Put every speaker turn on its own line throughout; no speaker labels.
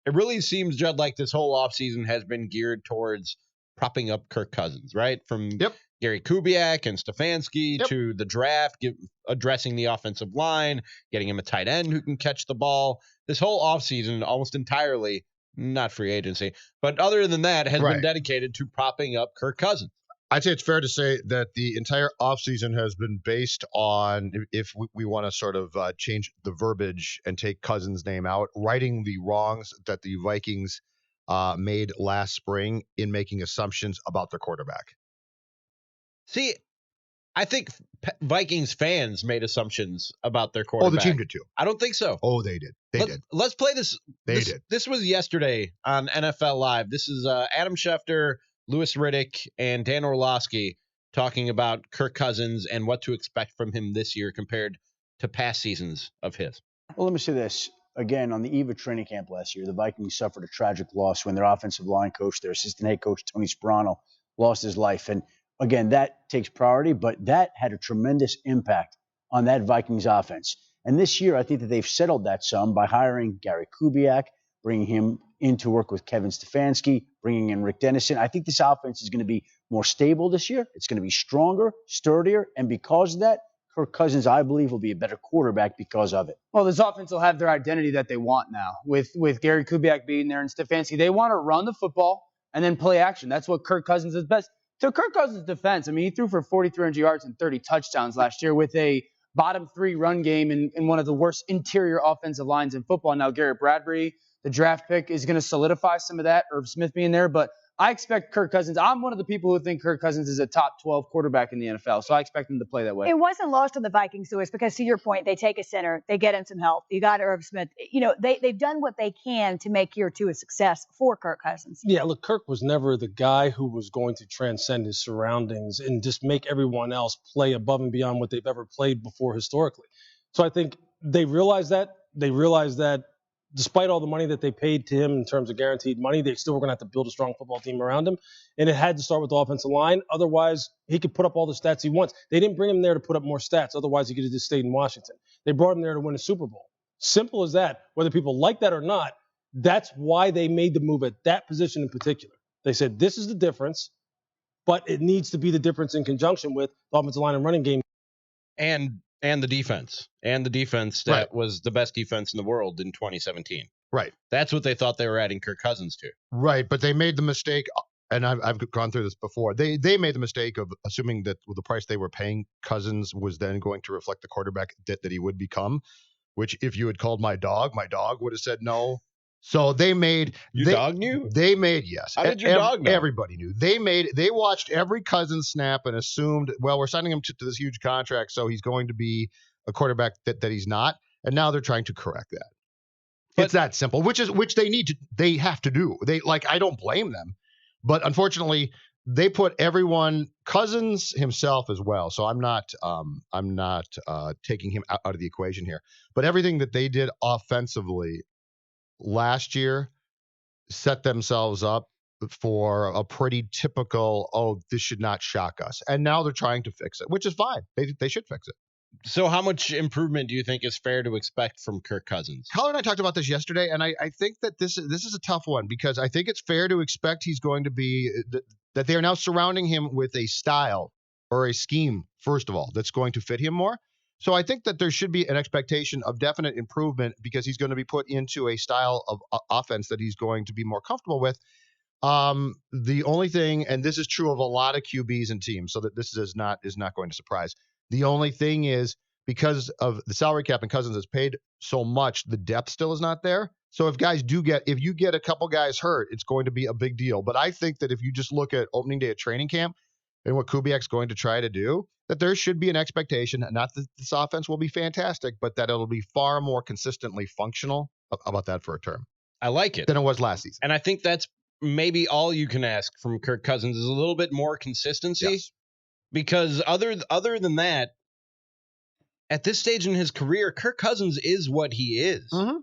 it really seems, Judd, like this whole offseason has been geared towards propping up Kirk Cousins, right? From Gary Kubiak and Stefanski to the draft, addressing the offensive line, getting him a tight end who can catch the ball. This whole offseason, almost entirely, not free agency, but other than that, has been dedicated to propping up Kirk Cousins.
I'd say it's fair to say that the entire offseason has been based on, if we want to sort of change the verbiage and take Cousins' name out, righting the wrongs that the Vikings made last spring in making assumptions about their quarterback.
See, I think Vikings fans made assumptions about their quarterback.
Oh, the team did too.
I don't think so.
Oh, they did. They did.
Let's play this.
They did.
This was yesterday on NFL Live. This is Adam Schefter, Louis Riddick, and Dan Orlovsky talking about Kirk Cousins and what to expect from him this year compared to past seasons of his.
Well, let me say this. Again, on the eve of training camp last year, the Vikings suffered a tragic loss when their offensive line coach, their assistant head coach, Tony Sperano, lost his life. And again, that takes priority, but that had a tremendous impact on that Vikings offense. And this year, I think that they've settled that some by hiring Gary Kubiak, bringing him in to work with Kevin Stefanski, bringing in Rick Dennison. I think this offense is going to be more stable this year. It's going to be stronger, sturdier, and because of that, Kirk Cousins, I believe, will be a better quarterback because of it.
Well, this offense will have their identity that they want now with Gary Kubiak being there and Stefanski. They want to run the football and then play action. That's what Kirk Cousins is best. So Kirk Cousins' defense, I mean, he threw for 4,300 yards and 30 touchdowns last year with a bottom 3 run game in one of the worst interior offensive lines in football. Now, Garrett Bradbury, the draft pick, is going to solidify some of that, Irv Smith being there. But I expect Kirk Cousins. I'm one of the people who think Kirk Cousins is a top 12 quarterback in the NFL, so I expect him to play that way.
It wasn't lost on the Vikings, Louis, because to your point, they take a center, they get him some help. You got Irv Smith. You know, they've done what they can to make year 2 a success for Kirk Cousins.
Yeah, look, Kirk was never the guy who was going to transcend his surroundings and just make everyone else play above and beyond what they've ever played before historically. So I think they realized that. They realized that despite all the money that they paid to him in terms of guaranteed money, they still were going to have to build a strong football team around him. And it had to start with the offensive line. Otherwise, he could put up all the stats he wants. They didn't bring him there to put up more stats. Otherwise, he could have just stayed in Washington. They brought him there to win a Super Bowl. Simple as that. Whether people like that or not, that's why they made the move at that position in particular. They said, this is the difference, but it needs to be the difference in conjunction with the offensive line and running game.
And the defense. And the defense that was the best defense in the world in 2017.
Right.
That's what they thought they were adding Kirk Cousins to.
Right, but they made the mistake, and I've gone through this before. They made the mistake of assuming that the price they were paying Cousins was then going to reflect the quarterback that he would become, which if you had called my dog would have said no. So they made
dog knew?
They made yes.
How did your dog know?
Everybody knew. They watched every Cousins snap and assumed, well, we're signing him to this huge contract, so he's going to be a quarterback that he's not. And now they're trying to correct that. It's that simple, which they have to do. I don't blame them. But unfortunately, they put everyone, Cousins himself as well. So I'm not taking him out of the equation here. But everything that they did offensively last year set themselves up for a pretty typical, this should not shock us. And now they're trying to fix it, which is fine. They should fix it.
So how much improvement do you think is fair to expect from Kirk Cousins?
Colin and I talked about this yesterday, and I think that this is a tough one because I think it's fair to expect he's going to be that they are now surrounding him with a style or a scheme, first of all, that's going to fit him more. So I think that there should be an expectation of definite improvement because he's going to be put into a style of offense that he's going to be more comfortable with. The only thing, and this is true of a lot of QBs and teams, so that this is not going to surprise. The only thing is because of the salary cap and Cousins has paid so much, the depth still is not there. So if you get a couple guys hurt, it's going to be a big deal. But I think that if you just look at opening day of training camp and what Kubiak's going to try to do, that there should be an expectation, not that this offense will be fantastic, but that it'll be far more consistently functional. How about that for a term?
I like it.
Than it was last season.
And I think that's maybe all you can ask from Kirk Cousins is a little bit more consistency.
Yes.
Because other than that, at this stage in his career, Kirk Cousins is what he is.
Mm-hmm.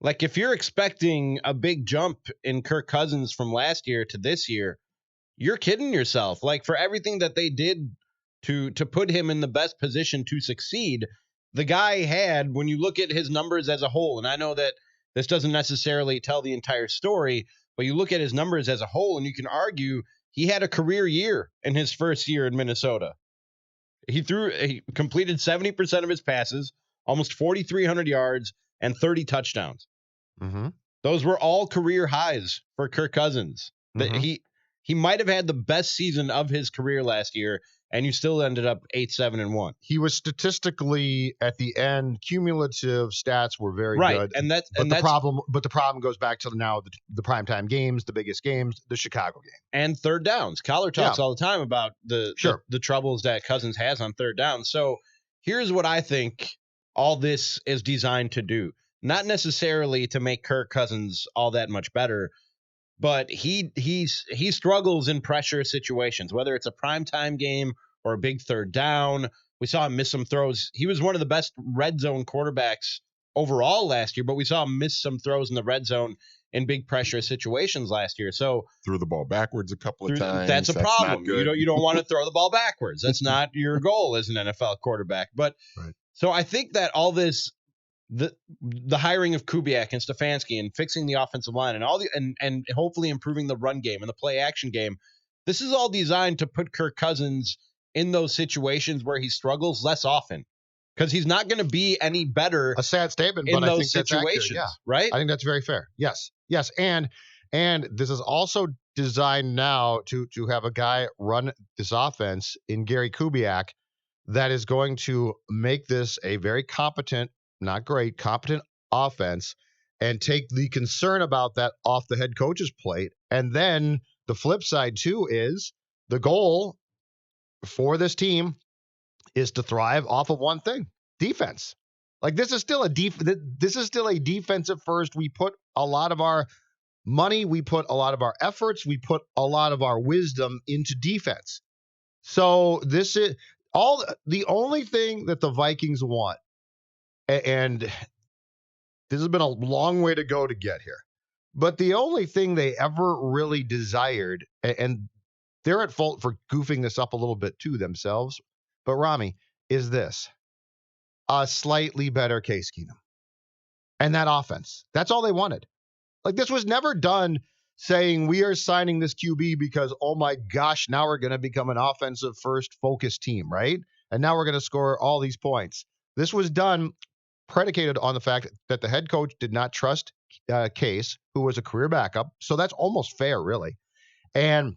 Like, if you're expecting a big jump in Kirk Cousins from last year to this year, you're kidding yourself. Like, for everything that they did to put him in the best position to succeed, the guy had, when you look at his numbers as a whole, and I know that This doesn't necessarily tell the entire story, but you look at his numbers as a whole, and you can argue he had a career year in his first year in Minnesota. He completed 70% of his passes, almost 4,300 yards, and 30 touchdowns.
Mm-hmm.
Those were all career highs for Kirk Cousins.
Mm-hmm.
He might have had the best season of his career last year, and you still ended up 8-7-1.
He was statistically at the end, cumulative stats were very good. The problem goes back to now the primetime games, the biggest games, the Chicago game,
and third downs. Collar talks all the time about the troubles that Cousins has on third down. So here's what I think all this is designed to do. Not necessarily to make Kirk Cousins all that much better, but he struggles in pressure situations, whether it's a primetime game or a big third down. We saw him miss some throws. He was one of the best red zone quarterbacks overall last year, but we saw him miss some throws in the red zone in big pressure situations last year. So
threw the ball backwards a couple of times.
That's a problem. You don't want to throw the ball backwards. That's not your goal as an NFL quarterback. But So I think that all this, the hiring of Kubiak and Stefanski and fixing the offensive line and all and hopefully improving the run game and the play action game, this is all designed to put Kirk Cousins in those situations where he struggles less often, because he's not going to be any better.
A sad statement, but I think that's accurate.
Right?
I think that's very fair. Yes, and this is also designed now to have a guy run this offense in Gary Kubiak that is going to make this a very competent, not great, competent offense, and take the concern about that off the head coach's plate. And then the flip side too is the goal for this team is to thrive off of one thing: defense. Like this is still a defensive first. We put a lot of our money, we put a lot of our efforts, we put a lot of our wisdom into defense. So this is all the only thing that the Vikings want. And this has been a long way to go to get here. But the only thing they ever really desired, and they're at fault for goofing this up a little bit to themselves, but Ramie, is this: a slightly better Case Keenum. And that offense. That's all they wanted. Like, this was never done saying we are signing this QB because, oh my gosh, now we're going to become an offensive first focused team, right? And now we're going to score all these points. This was done predicated on the fact that the head coach did not trust Case, who was a career backup. So that's almost fair, really. And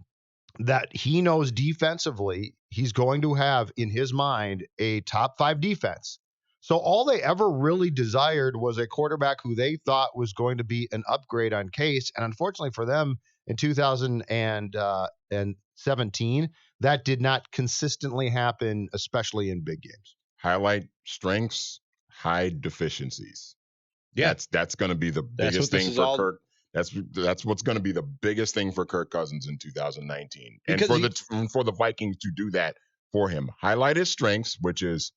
that he knows defensively he's going to have in his mind a top 5 defense. So all they ever really desired was a quarterback who they thought was going to be an upgrade on Case. And unfortunately for them, in 2017, that did not consistently happen, especially in big games.
Highlight strengths, hide deficiencies.
Yeah,
that's going to be the biggest thing for Kirk. That's what's going to be the biggest thing for Kirk Cousins in 2019, and for the Vikings to do that for him. Highlight his strengths, which is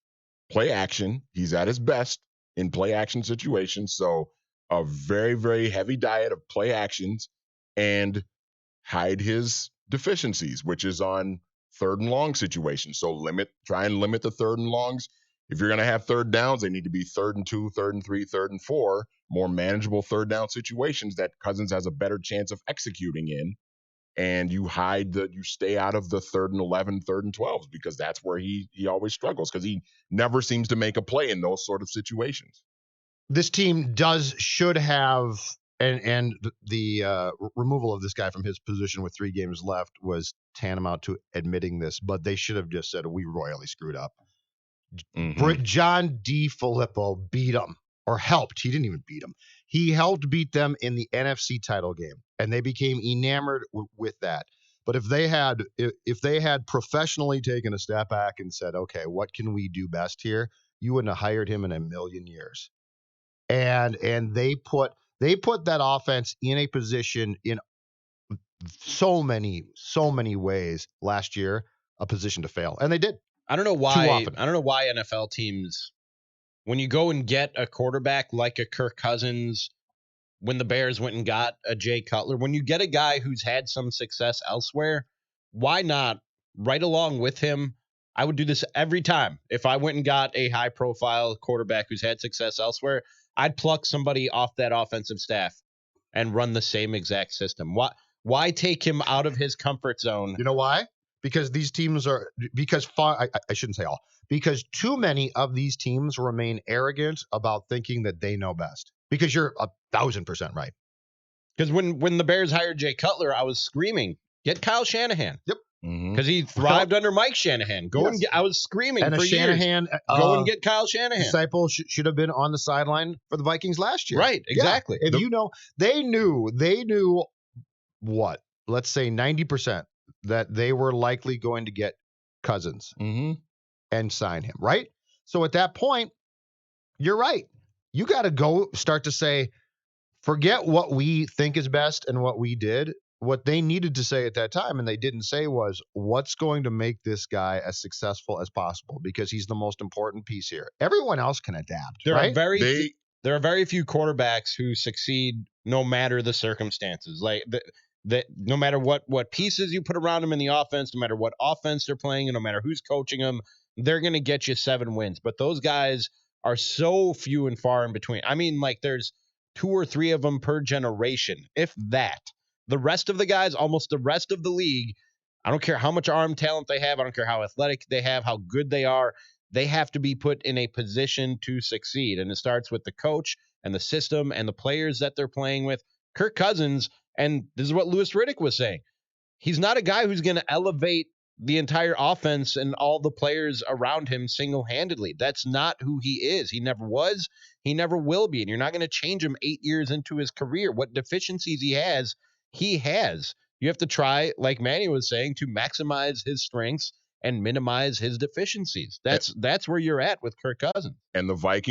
play action. He's at his best in play action situations, so a very, very heavy diet of play actions, and hide his deficiencies, which is on third and long situations. So try and limit the third and longs. If you're going to have third downs, they need to be 3rd and 2, 3rd and 3, 3rd and 4, more manageable third down situations that Cousins has a better chance of executing in. And you stay out of the 3rd and 11, 3rd and 12s, because that's where he always struggles, because he never seems to make a play in those sort of situations.
This team should have, and the removal of this guy from his position with 3 games left was tantamount to admitting this, but they should have just said, we royally screwed up. Mm-hmm. John DeFilippo beat them, or helped. He didn't even beat them. He helped beat them in the NFC title game, and they became enamored with that. But if they had professionally taken a step back and said, okay, what can we do best here? You wouldn't have hired him in a million years. And they put that offense in a position in so many ways last year, a position to fail, and they did.
I don't know why NFL teams, when you go and get a quarterback like a Kirk Cousins, when the Bears went and got a Jay Cutler, when you get a guy who's had some success elsewhere, why not right along with him? I would do this every time. If I went and got a high-profile quarterback who's had success elsewhere, I'd pluck somebody off that offensive staff and run the same exact system. Why take him out of his comfort zone?
You know why? Because these teams are I shouldn't say all, because too many of these teams remain arrogant about thinking that they know best. Because you're 1,000% right.
Because when the Bears hired Jay Cutler, I was screaming, get Kyle Shanahan.
Yep.
Because he thrived under Mike Shanahan. I was screaming
and
for
Shanahan,
years. Go and get Kyle Shanahan.
Disciple should have been on the sideline for the Vikings last year.
Right, exactly.
Yeah. If they knew what? Let's say 90% that they were likely going to get Cousins and sign him, right? So at that point, you're right. You got to go start to say, forget what we think is best and what we did. What they needed to say at that time, and they didn't say, was what's going to make this guy as successful as possible, because he's the most important piece here. Everyone else can adapt.
There
right?
There are very few quarterbacks who succeed no matter the circumstances. Like that, no matter what pieces you put around them in the offense, no matter what offense they're playing, and no matter who's coaching them, they're going to get you 7 wins. But those guys are so few and far in between. I mean, like there's 2 or 3 of them per generation, if that. The rest of the guys, almost the rest of the league, I don't care how much arm talent they have. I don't care how athletic they have, how good they are. They have to be put in a position to succeed. And it starts with the coach and the system and the players that they're playing with. Kirk Cousins, and this is what Louis Riddick was saying, he's not a guy who's going to elevate the entire offense and all the players around him single-handedly. That's not who he is. He never was. He never will be. And you're not going to change him 8 years into his career. What deficiencies he has. You have to try, like Manny was saying, to maximize his strengths and minimize his deficiencies. That's where you're at with Kirk Cousins.
And the Vikings